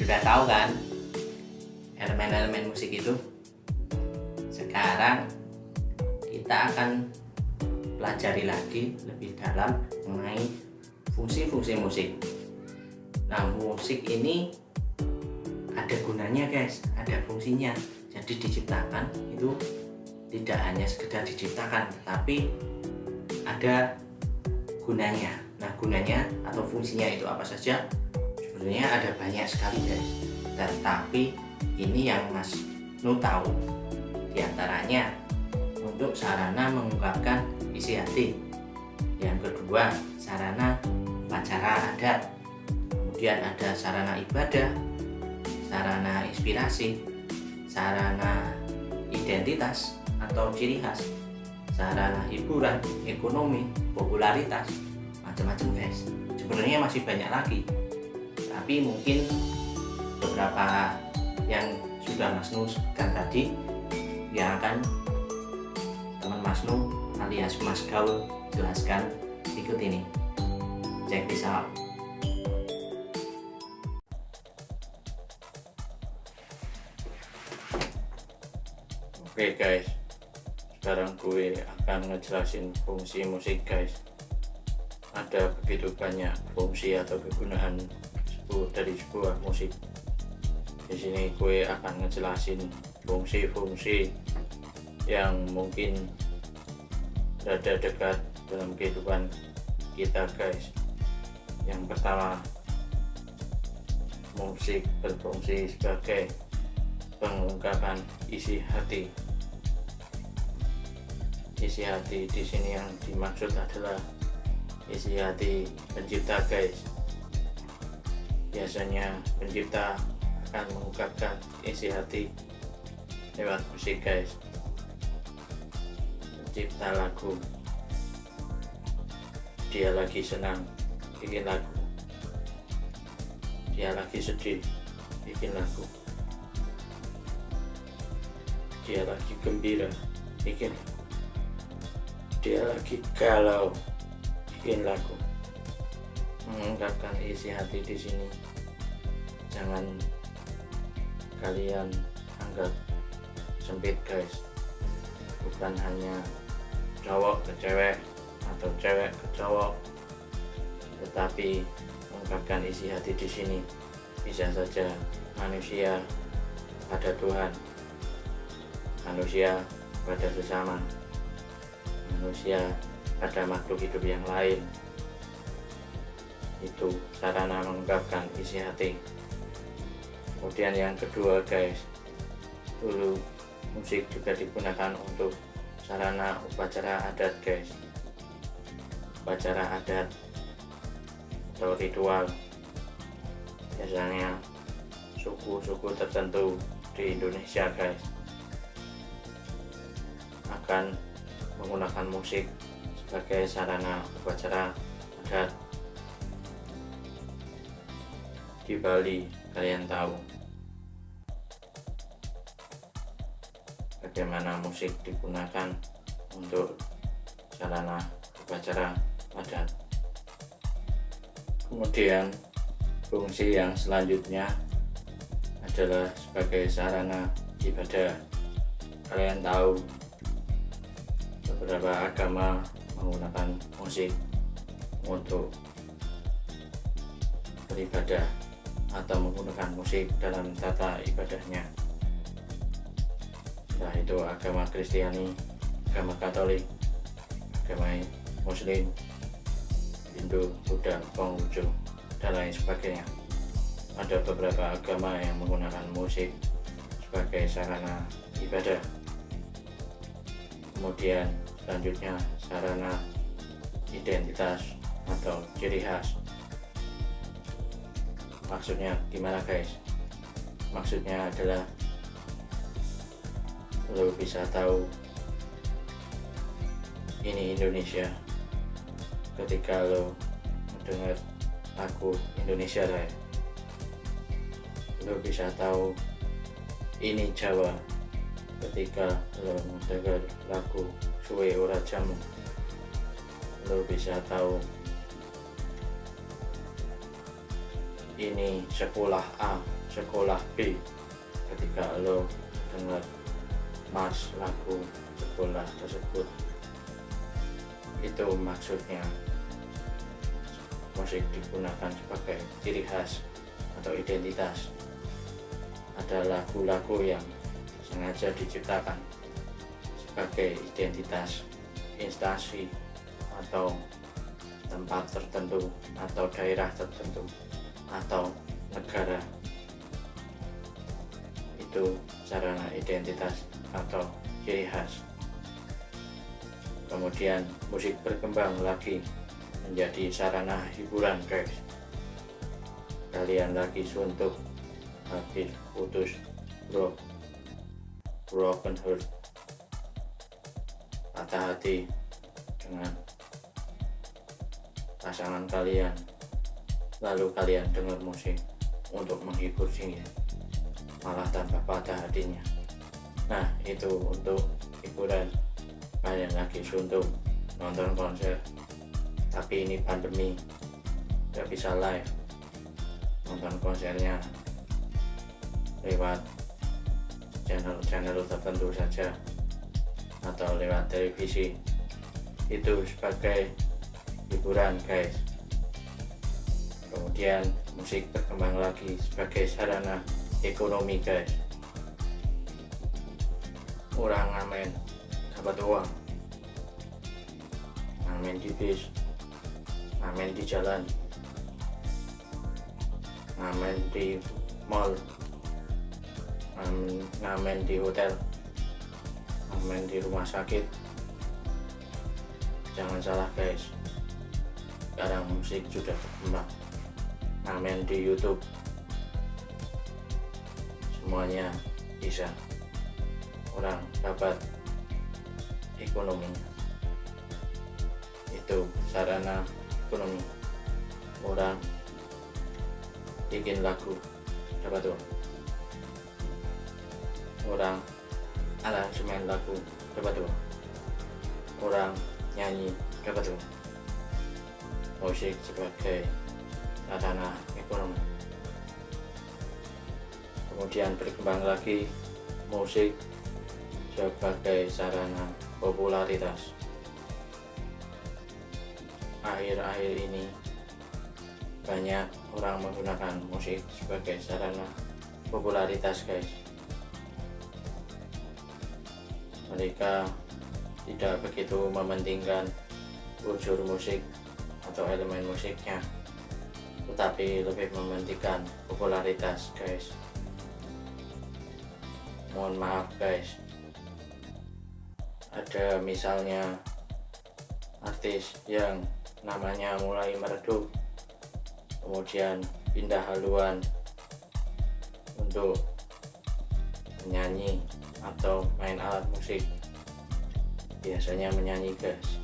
Sudah tahu kan elemen-elemen musik itu? Sekarang kita akan pelajari lagi lebih dalam mengenai fungsi-fungsi musik. Nah, musik ini ada gunanya guys, ada fungsinya. Jadi diciptakan itu tidak hanya sekedar diciptakan, tetapi ada gunanya. Nah, gunanya atau fungsinya itu apa saja? Sebenarnya ada banyak sekali guys, tetapi ini yang Mas Nu tahu. Di antaranya untuk sarana mengungkapkan isi hati. Yang kedua, sarana upacara adat. Kemudian ada sarana ibadah, sarana inspirasi, sarana identitas atau ciri khas, sarana hiburan, ekonomi, popularitas, macam-macam guys. Sebenarnya masih banyak lagi, tapi mungkin beberapa yang sudah Mas Nu sebutkan tadi yang akan teman Mas Nu alias Mas Gaul jelaskan berikut ini. Check this out. Oke guys, sekarang gue akan ngejelasin fungsi musik guys. Ada begitu banyak fungsi atau kegunaan dari sebuah musik. Di sini gue akan ngejelasin fungsi-fungsi yang mungkin berada dekat dalam kehidupan kita guys. Yang pertama, musik berfungsi sebagai pengungkapan isi hati. Isi hati di sini yang dimaksud adalah isi hati pencipta guys. Biasanya pencipta akan mengungkapkan isi hati lewat musik guys. Pencipta lagu, dia lagi senang bikin lagu, dia lagi sedih bikin lagu, dia lagi gembira bikin, dia lagi galau bikin lagu. Mengungkapkan isi hati di sini jangan kalian anggap sempit guys. Bukan hanya cowok ke cewek atau cewek ke cowok, tetapi mengungkapkan isi hati di sini bisa saja manusia pada Tuhan, manusia pada sesama, manusia pada makhluk hidup yang lain. Itu sarana mengungkapkan isi hati. Kemudian yang kedua guys, dulu musik juga digunakan untuk sarana upacara adat guys. Upacara adat atau ritual, biasanya suku-suku tertentu di Indonesia guys akan menggunakan musik sebagai sarana upacara adat. Di Bali kalian tahu bagaimana musik digunakan untuk sarana upacara adat. Kemudian fungsi yang selanjutnya adalah sebagai sarana ibadah. Kalian tahu beberapa agama menggunakan musik untuk beribadah atau menggunakan musik dalam tata ibadahnya. Entah itu agama Kristiani, agama Katolik, agama Muslim, Hindu, Buddha, Konghucu, dan lain sebagainya. Ada beberapa agama yang menggunakan musik sebagai sarana ibadah. Kemudian selanjutnya sarana identitas atau ciri khas. Maksudnya gimana guys? Maksudnya adalah lo bisa tahu ini Indonesia ketika lo mendengar lagu Indonesia Raya. Lo bisa tahu ini Jawa ketika lo mendengar lagu Suwe Ora Jamu. Lo bisa tahu ini sekolah A, sekolah B ketika lo dengar mars lagu sekolah tersebut. Itu maksudnya musik digunakan sebagai ciri khas atau identitas. Ada lagu-lagu yang sengaja diciptakan sebagai identitas instansi atau tempat tertentu atau daerah tertentu atau negara. Itu sarana identitas atau ciri khas. Kemudian musik berkembang lagi menjadi sarana hiburan, guys. Kalian lagi suntuk, habis putus, broken heart, patah hati dengan pasangan kalian, lalu kalian dengar musik untuk menghibur sini, malah tanpa patah hatinya. Nah, itu untuk hiburan. Kalian lagi suntuk nonton konser, tapi ini pandemi, gak bisa live, nonton konsernya lewat channel tertentu saja atau lewat televisi. Itu sebagai hiburan, guys. Kemudian musik berkembang lagi sebagai sarana ekonomi, guys. Orang ngamen dapat uang, ngamen di bis, ngamen di jalan, ngamen di mall, ngamen di hotel, ngamen di rumah sakit. Jangan salah, guys, sekarang musik sudah berkembang. Ngamen di YouTube, semuanya bisa, orang dapat ekonominya. Itu sarana ekonomi. Orang bikin lagu dapat uang, orang aransemen lagu dapat uang, orang nyanyi dapat uang. Musik sebagai sarana ekonomi. Kemudian berkembang lagi musik sebagai sarana popularitas. Akhir-akhir ini banyak orang menggunakan musik sebagai sarana popularitas, guys. Mereka tidak begitu mementingkan unsur musik atau elemen musiknya, tetapi lebih mementingkan popularitas, guys. Mohon maaf, guys, ada misalnya artis yang namanya mulai meredup, kemudian pindah haluan untuk menyanyi atau main alat musik, biasanya menyanyi, guys,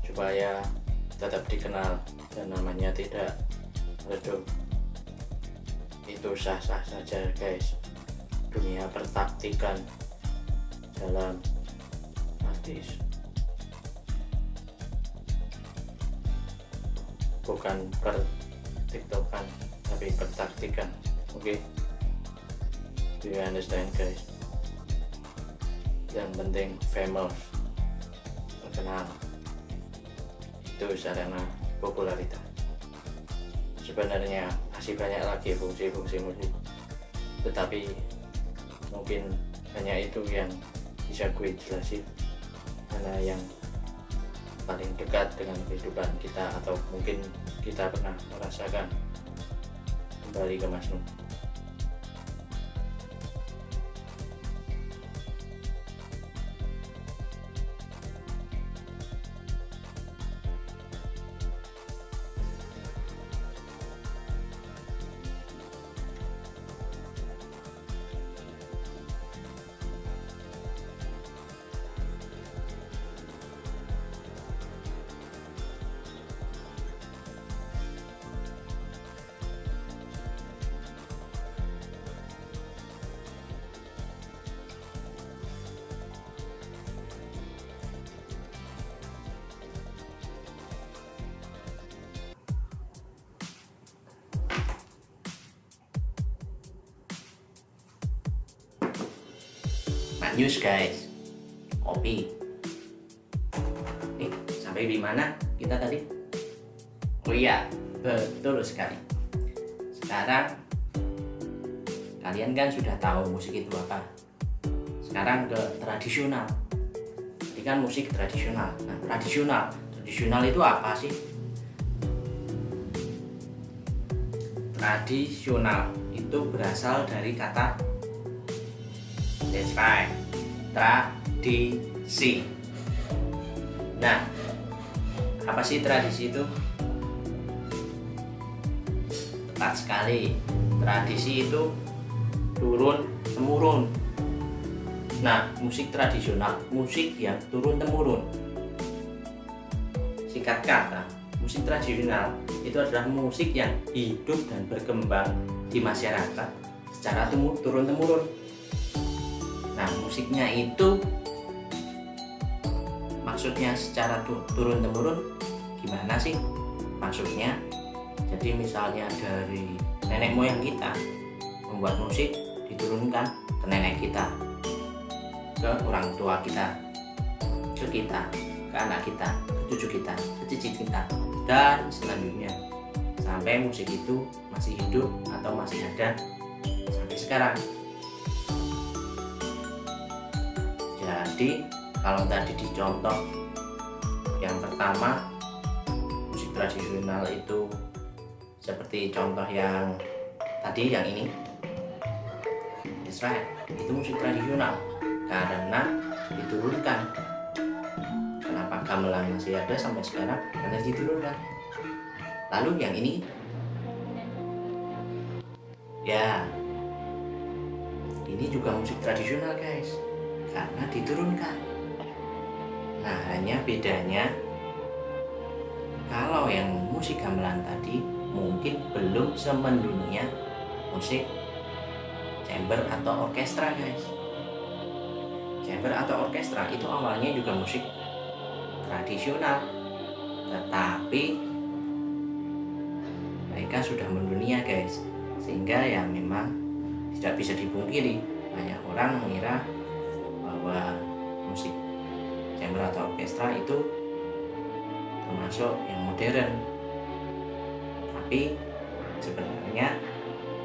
supaya tetap dikenal dan namanya tidak redup. Itu sah-sah saja, guys. Dunia pertaktikan dalam artis, bukan per-tiktokan tapi pertaktikan. Oke, do you understand, guys? Yang penting famous, terkenal, itu sarana popularitas. Sebenarnya masih banyak lagi fungsi-fungsi musik, tetapi mungkin hanya itu yang bisa gue jelasin, karena yang paling dekat dengan kehidupan kita atau mungkin kita pernah merasakan. Kembali ke Mas Nun. news guys, kopi. Sampai di mana kita tadi? Oh iya, betul sekali. Sekarang kalian kan sudah tahu musik itu apa. Sekarang ke tradisional. Tadi kan musik tradisional. Nah, tradisional itu apa sih? Tradisional itu berasal dari kata that's right, tradisi. Nah, apa sih tradisi itu? Tepat sekali, tradisi itu turun temurun. Nah, musik tradisional, musik yang turun temurun. Singkat kata, musik tradisional itu adalah musik yang hidup dan berkembang di masyarakat secara turun temurun. Nah, musiknya itu maksudnya secara turun temurun gimana sih? Maksudnya, jadi misalnya dari nenek moyang kita membuat musik diturunkan ke nenek kita, ke orang tua kita, ke kita, ke anak kita, ke cucu kita, ke cicit kita, dan selanjutnya sampai musik itu masih hidup atau masih ada sampai sekarang. Jadi kalau tadi dicontoh yang pertama, musik tradisional itu seperti contoh yang tadi, yang ini, that's right, itu musik tradisional karena diturunkan. Kenapa gamelan masih ada sampai sekarang? Karena diturunkan. Lalu yang ini, ya, ini juga musik tradisional guys, karena diturunkan. Nah, hanya bedanya kalau yang musik gamelan tadi mungkin belum semendunia musik chamber atau orkestra guys. Chamber atau orkestra itu awalnya juga musik tradisional, tetapi mereka sudah mendunia guys, sehingga ya memang tidak bisa dipungkiri banyak orang mengira bahwa musik chamber atau orkestra itu termasuk yang modern, tapi sebenarnya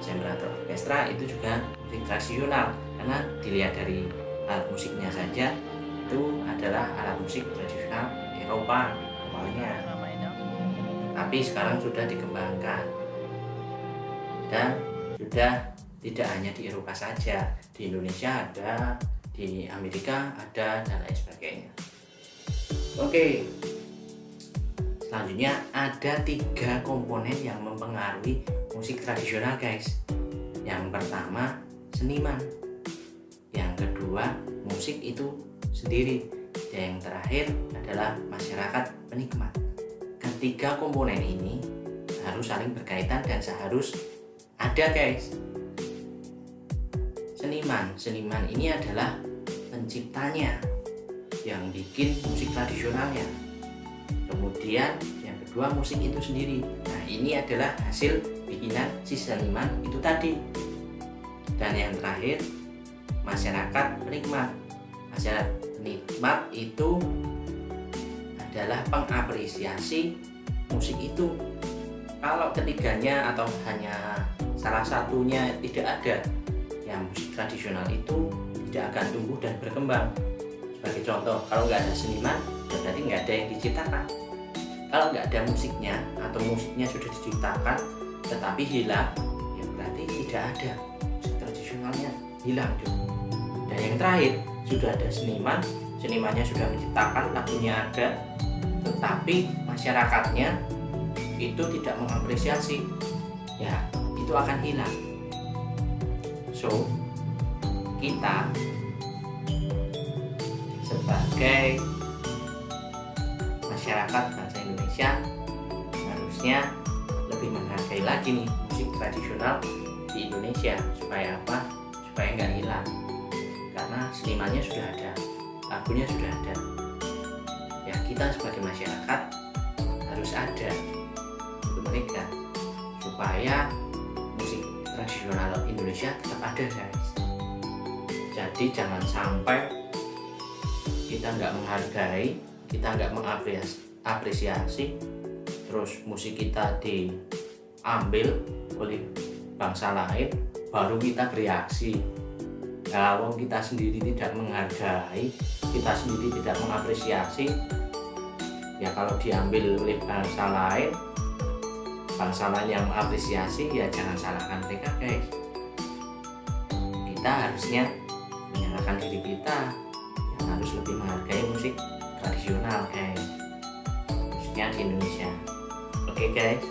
chamber atau orkestra itu juga musik tradisional karena dilihat dari alat musiknya saja itu adalah alat musik tradisional Eropa awalnya, tapi sekarang sudah dikembangkan dan sudah tidak hanya di Eropa saja, di Indonesia ada, di Amerika ada, dan lain sebagainya. Oke, selanjutnya ada 3 komponen yang mempengaruhi musik tradisional guys. Yang pertama, seniman. Yang kedua, musik itu sendiri. Dan yang terakhir adalah masyarakat penikmat. Ketiga komponen ini harus saling berkaitan dan seharus ada guys. Seniman ini adalah penciptanya yang bikin musik tradisionalnya. Kemudian yang kedua, musik itu sendiri. Nah, ini adalah hasil bikinan si seniman itu tadi. Dan yang terakhir, masyarakat penikmat. Masyarakat penikmat itu adalah pengapresiasi musik itu. Kalau ketiganya atau hanya salah satunya tidak ada, ya musik tradisional itu tidak akan tumbuh dan berkembang. Sebagai contoh, kalau nggak ada seniman, berarti nggak ada yang diciptakan. Kalau nggak ada musiknya atau musiknya sudah diciptakan tetapi hilang, ya berarti tidak ada musik tradisionalnya, hilang tuh. Dan yang terakhir, sudah ada seniman, senimannya sudah menciptakan, lagunya ada, tetapi masyarakatnya itu tidak mengapresiasi, ya itu akan hilang. So, kita sebagai masyarakat bangsa Indonesia harusnya lebih menghargai lagi nih musik tradisional di Indonesia. Supaya apa? Supaya nggak hilang, karena senimannya sudah ada, lagunya sudah ada. Ya, kita sebagai masyarakat harus ada untuk mereka supaya musik tradisional Indonesia tetap ada guys. Jadi jangan sampai kita nggak menghargai, kita nggak mengapresiasi, terus musik kita diambil oleh bangsa lain, baru kita bereaksi. Kalau kita sendiri tidak menghargai, kita sendiri tidak mengapresiasi, ya kalau diambil oleh bangsa lain yang mengapresiasi, ya jangan salahkan mereka guys. Kita harusnya menyalahkan diri kita yang harus lebih menghargai musik tradisional guys, khususnya di Indonesia. Oke guys.